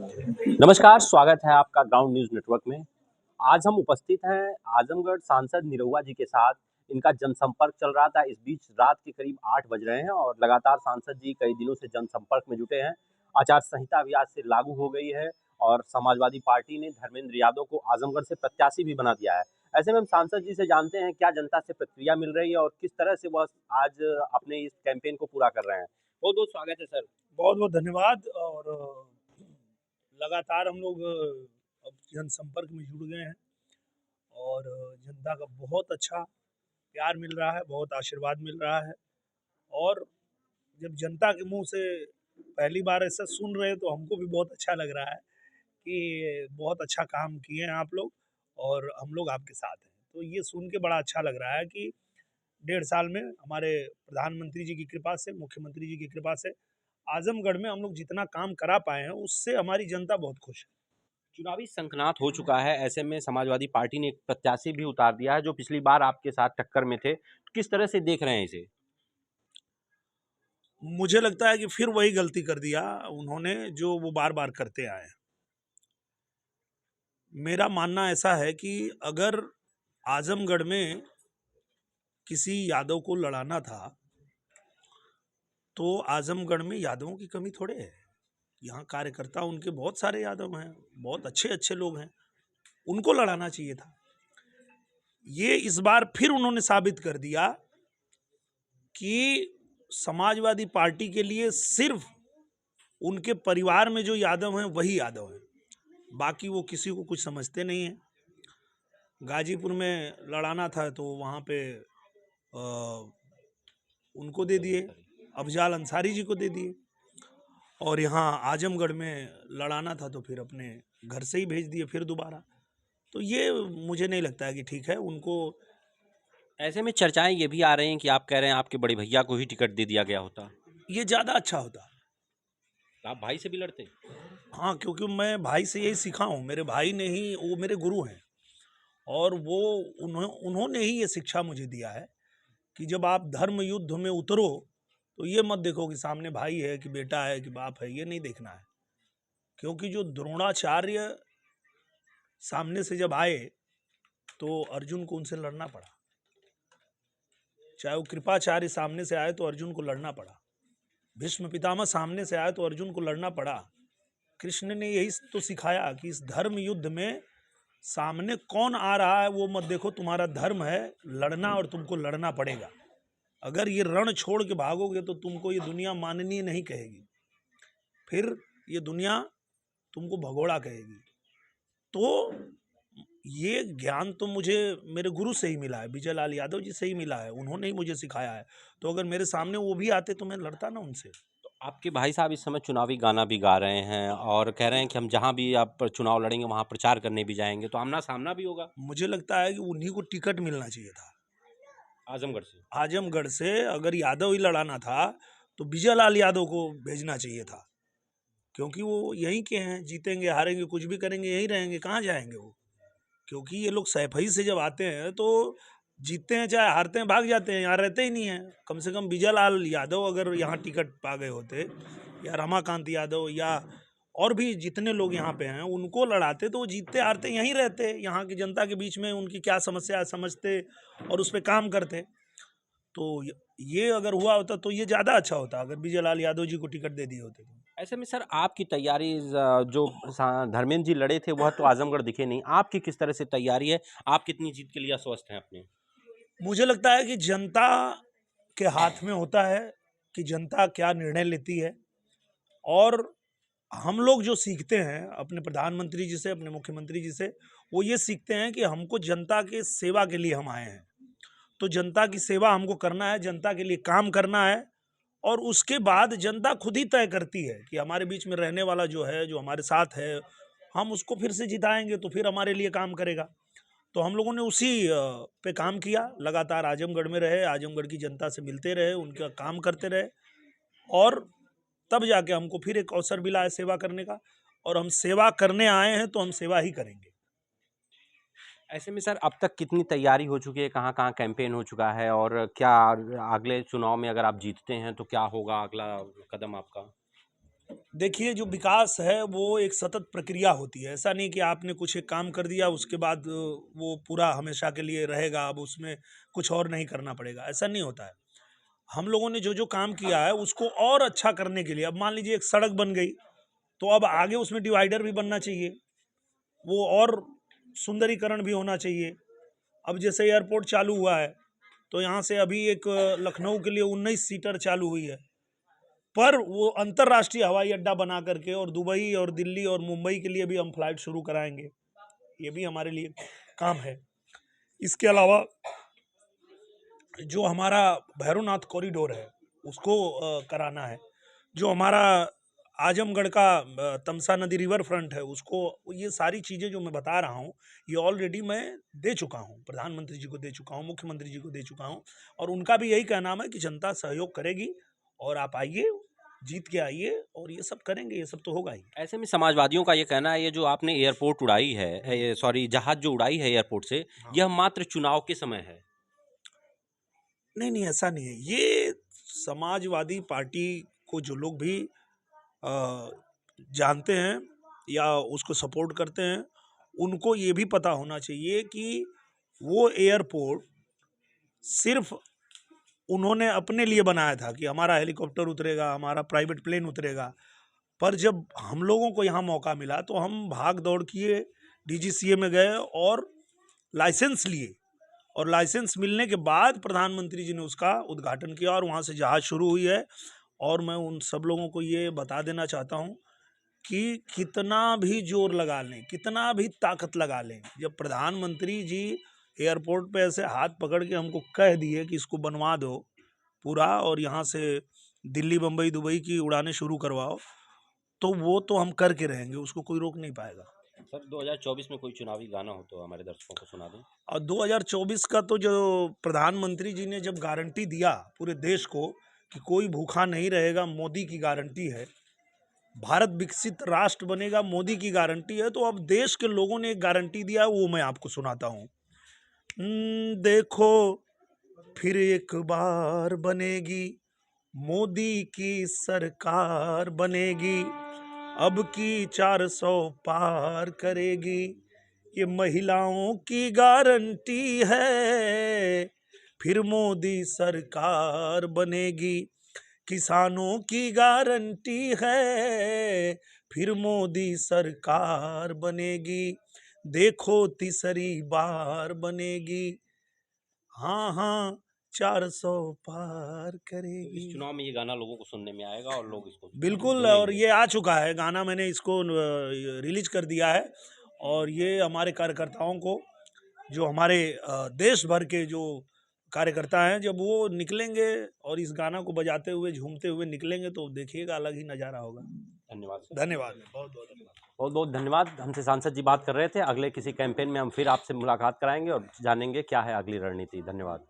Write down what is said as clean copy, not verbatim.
नमस्कार, स्वागत है आपका ग्राउंड न्यूज़ नेटवर्क में। आज हम उपस्थित हैं आजमगढ़ सांसद निरहुआ जी के साथ। इनका जनसंपर्क चल रहा था। इस बीच रात के करीब 8 बज रहे हैं और लगातार सांसद जी कई दिनों से जनसंपर्क में जुटे हैं। आचार संहिता भी आज से लागू हो गई है और समाजवादी पार्टी ने धर्मेंद्र यादव को आजमगढ़ से प्रत्याशी भी बना दिया है। ऐसे में हम सांसद जी से जानते हैं क्या जनता से प्रतिक्रिया मिल रही है और किस तरह से वह आज अपने इस कैंपेन को पूरा कर रहे हैं। बहुत-बहुत स्वागत है सर। बहुत बहुत धन्यवाद। और लगातार हम लोग अब जनसंपर्क में जुड़ गए हैं और जनता का बहुत अच्छा प्यार मिल रहा है, बहुत आशीर्वाद मिल रहा है। और जब जनता के मुंह से पहली बार ऐसा सुन रहे हैं तो हमको भी बहुत अच्छा लग रहा है कि बहुत अच्छा काम किए हैं आप लोग और हम लोग आपके साथ हैं। तो ये सुन के बड़ा अच्छा लग रहा है कि 1.5 साल में हमारे प्रधानमंत्री जी की कृपा से, मुख्यमंत्री जी की कृपा से आजमगढ़ में हम लोग जितना काम करा पाए हैं उससे हमारी जनता बहुत खुश है। चुनावी शंखनाद हो चुका है। ऐसे में समाजवादी पार्टी ने एक प्रत्याशी भी उतार दिया है जो पिछली बार आपके साथ टक्कर में थे। किस तरह से देख रहे हैं इसे? मुझे लगता है कि फिर वही गलती कर दिया उन्होंने जो वो बार बार करते आए हैं। मेरा मानना ऐसा है कि अगर आजमगढ़ में किसी यादव को लड़ाना था तो आजमगढ़ में यादवों की कमी थोड़े है। यहाँ कार्यकर्ता उनके बहुत सारे यादव हैं, बहुत अच्छे अच्छे लोग हैं, उनको लड़ाना चाहिए था। ये इस बार फिर उन्होंने साबित कर दिया कि समाजवादी पार्टी के लिए सिर्फ उनके परिवार में जो यादव हैं वही यादव हैं, बाकी वो किसी को कुछ समझते नहीं हैं। गाजीपुर में लड़ाना था तो वहाँ पे उनको दे दिए, अफजाल अंसारी जी को दे दिए। और यहाँ आजमगढ़ में लड़ाना था तो फिर अपने घर से ही भेज दिए फिर दोबारा। तो ये मुझे नहीं लगता है कि ठीक है उनको। ऐसे में चर्चाएं ये भी आ रही हैं कि आप कह रहे हैं आपके बड़े भैया को ही टिकट दे दिया गया होता। ये ज़्यादा अच्छा होता। आप भाई से भी लड़ते? हाँ, क्योंकि मैं भाई से यही सीखा हूँ, मेरे भाई ने ही, वो मेरे गुरु हैं और वो उन्होंने ही ये शिक्षा मुझे दिया है कि जब आप धर्म युद्ध में उतरो तो ये मत देखो कि सामने भाई है कि बेटा है कि बाप है, ये नहीं देखना है। क्योंकि जो द्रोणाचार्य सामने से जब आए तो अर्जुन को उनसे लड़ना पड़ा, चाहे वो कृपाचार्य सामने से आए तो अर्जुन को लड़ना पड़ा, भीष्म पितामह सामने से आए तो अर्जुन को लड़ना पड़ा। कृष्ण ने यही तो सिखाया कि इस धर्म युद्ध में सामने कौन आ रहा है वो मत देखो, तुम्हारा धर्म है लड़ना और तुमको लड़ना पड़ेगा। अगर ये रण छोड़ के भागोगे तो तुमको ये दुनिया माननीय नहीं कहेगी, फिर ये दुनिया तुमको भगोड़ा कहेगी। तो ये ज्ञान तो मुझे मेरे गुरु से ही मिला है, विजय लाल यादव जी से ही मिला है, उन्होंने ही मुझे सिखाया है। तो अगर मेरे सामने वो भी आते तो मैं लड़ता ना उनसे। तो आपके भाई साहब इस समय चुनावी गाना भी गा रहे हैं और कह रहे हैं कि हम जहां भी आप चुनाव लड़ेंगे वहां प्रचार करने भी जाएंगे, तो आमना सामना भी होगा मुझे लगता है कि उन्हीं को टिकट मिलना चाहिए था आजमगढ़ से। आजमगढ़ से। अगर यादव ही लड़ाना था तो विजय लाल यादव को भेजना चाहिए था, क्योंकि वो यहीं के हैं, जीतेंगे हारेंगे कुछ भी करेंगे यहीं रहेंगे, कहाँ जाएंगे वो। क्योंकि ये लोग सैफई से जब आते हैं तो जीतते हैं चाहे हारते हैं भाग जाते हैं, यहाँ रहते ही नहीं हैं। कम से कम विजय लाल यादव अगर यहाँ टिकट पा गए होते या रमाकांत यादव या और भी जितने लोग यहाँ पे हैं उनको लड़ाते तो वो जीतते हारते यहीं रहते, यहाँ की जनता के बीच में उनकी क्या समस्या है समझते और उस पर काम करते। तो ये अगर हुआ होता तो ये ज़्यादा अच्छा होता अगर विजय लाल यादव जी को टिकट दे दिए होते तो। ऐसे में सर आपकी तैयारी जो धर्मेंद्र जी लड़े थे वह तो आजमगढ़ दिखे नहीं, आपकी किस तरह से तैयारी है? आप कितनी जीत के लिए आश्वस्त हैं अपने? मुझे लगता है कि जनता के हाथ में होता है कि जनता क्या निर्णय लेती है। और हम लोग जो सीखते हैं अपने प्रधानमंत्री जी से, अपने मुख्यमंत्री जी से, वो ये सीखते हैं कि हमको जनता के सेवा के लिए हम आए हैं। तो जनता की सेवा हमको करना है, जनता के लिए काम करना है और उसके बाद जनता खुद ही तय करती है कि हमारे बीच में रहने वाला जो है, जो हमारे साथ है, हम उसको फिर से जिताएंगे तो फिर हमारे लिए काम करेगा। तो हम लोगों ने उसी पे काम किया, लगातार आजमगढ़ में रहे, आजमगढ़ की जनता से मिलते रहे, उनका काम करते रहे और तब जाके हमको फिर एक अवसर मिला है सेवा करने का। और हम सेवा करने आए हैं तो हम सेवा ही करेंगे। ऐसे में सर अब तक कितनी तैयारी हो चुकी है, कहाँ-कहाँ कैंपेन हो चुका है और क्या अगले चुनाव में अगर आप जीतते हैं तो क्या होगा अगला कदम आपका? देखिए, जो विकास है वो एक सतत प्रक्रिया होती है। ऐसा नहीं कि आपने कुछ एक काम कर दिया उसके बाद वो पूरा हमेशा के लिए रहेगा, अब उसमें कुछ और नहीं करना पड़ेगा, ऐसा नहीं होता है। हम लोगों ने जो काम किया है उसको और अच्छा करने के लिए, अब मान लीजिए एक सड़क बन गई, तो अब आगे उसमें डिवाइडर भी बनना चाहिए, वो और सुंदरीकरण भी होना चाहिए। अब जैसे एयरपोर्ट चालू हुआ है, तो यहाँ से अभी एक लखनऊ के लिए 19 सीटर चालू हुई है, पर वो अंतर्राष्ट्रीय हवाई अड्डा बना करके और दुबई और दिल्ली और मुंबई के लिए भी हम फ्लाइट शुरू कराएंगे। ये भी हमारे लिए काम है। इसके अलावा जो हमारा भैरवनाथ कॉरिडोर है उसको कराना है। जो हमारा आजमगढ़ का तमसा नदी रिवर फ्रंट है उसको, ये सारी चीज़ें जो मैं बता रहा हूँ ये ऑलरेडी मैं दे चुका हूँ, प्रधानमंत्री जी को दे चुका हूँ, मुख्यमंत्री जी को दे चुका हूँ, और उनका भी यही कहना है कि जनता सहयोग करेगी और आप आइए, जीत के आइए और ये सब करेंगे, ये सब तो होगा ही। ऐसे में समाजवादियों का ये कहना है, ये जो आपने एयरपोर्ट उड़ाई है, सॉरी जहाज जो उड़ाई है एयरपोर्ट से, हाँ। यह मात्र चुनाव के समय है। नहीं नहीं, ऐसा नहीं है। ये समाजवादी पार्टी को जो लोग भी जानते हैं या उसको सपोर्ट करते हैं, उनको ये भी पता होना चाहिए कि वो एयरपोर्ट सिर्फ उन्होंने अपने लिए बनाया था कि हमारा हेलीकॉप्टर उतरेगा, हमारा प्राइवेट प्लेन उतरेगा, पर जब हम लोगों को यहाँ मौका मिला तो हम भाग दौड़ किए, डीजीसीए में गए और लाइसेंस लिए, और लाइसेंस मिलने के बाद प्रधानमंत्री जी ने उसका उद्घाटन किया और वहाँ से जहाज़ शुरू हुई है। और मैं उन सब लोगों को ये बता देना चाहता हूँ कि कितना भी जोर लगा लें, कितना भी ताकत लगा लें, जब प्रधानमंत्री जी एयरपोर्ट पे ऐसे हाथ पकड़ के हमको कह दिए कि इसको बनवा दो पूरा और यहाँ से दिल्ली, बम्बई, दुबई की उड़ानें शुरू करवाओ, तो वो तो हम करके रहेंगे, उसको कोई रोक नहीं पाएगा। सर 2024 में कोई चुनावी गाना हो तो हमारे दर्शकों को सुना दें। और 2024 का तो जो प्रधानमंत्री जी ने जब गारंटी दिया पूरे देश को कि कोई भूखा नहीं रहेगा, मोदी की गारंटी है, भारत विकसित राष्ट्र बनेगा, मोदी की गारंटी है, तो अब देश के लोगों ने एक गारंटी दिया, वो मैं आपको सुनाता हूँ। देखो फिर एक बार बनेगी मोदी की सरकार बनेगी, अब की 400 पार करेगी, ये महिलाओं की गारंटी है, फिर मोदी सरकार बनेगी, किसानों की गारंटी है, फिर मोदी सरकार बनेगी, देखो तीसरी बार बनेगी, हाँ हाँ 400 पार तो इस करेगी। चुनाव में ये गाना लोगों को सुनने में आएगा और लोग इसको बिल्कुल, और सुनेंगे। ये आ चुका है गाना, मैंने इसको रिलीज कर दिया है, और ये हमारे कार्यकर्ताओं को, जो हमारे देश भर के जो कार्यकर्ता हैं, जब वो निकलेंगे और इस गाना को बजाते हुए झूमते हुए निकलेंगे तो देखिएगा अलग ही नज़ारा होगा। धन्यवाद सर। धन्यवाद, बहुत बहुत धन्यवाद। बहुत बहुत धन्यवाद। हमसे सांसद जी बात कर रहे थे। अगले किसी कैंपेन में हम फिर आपसे मुलाकात कराएंगे और जानेंगे क्या है अगली रणनीति। धन्यवाद।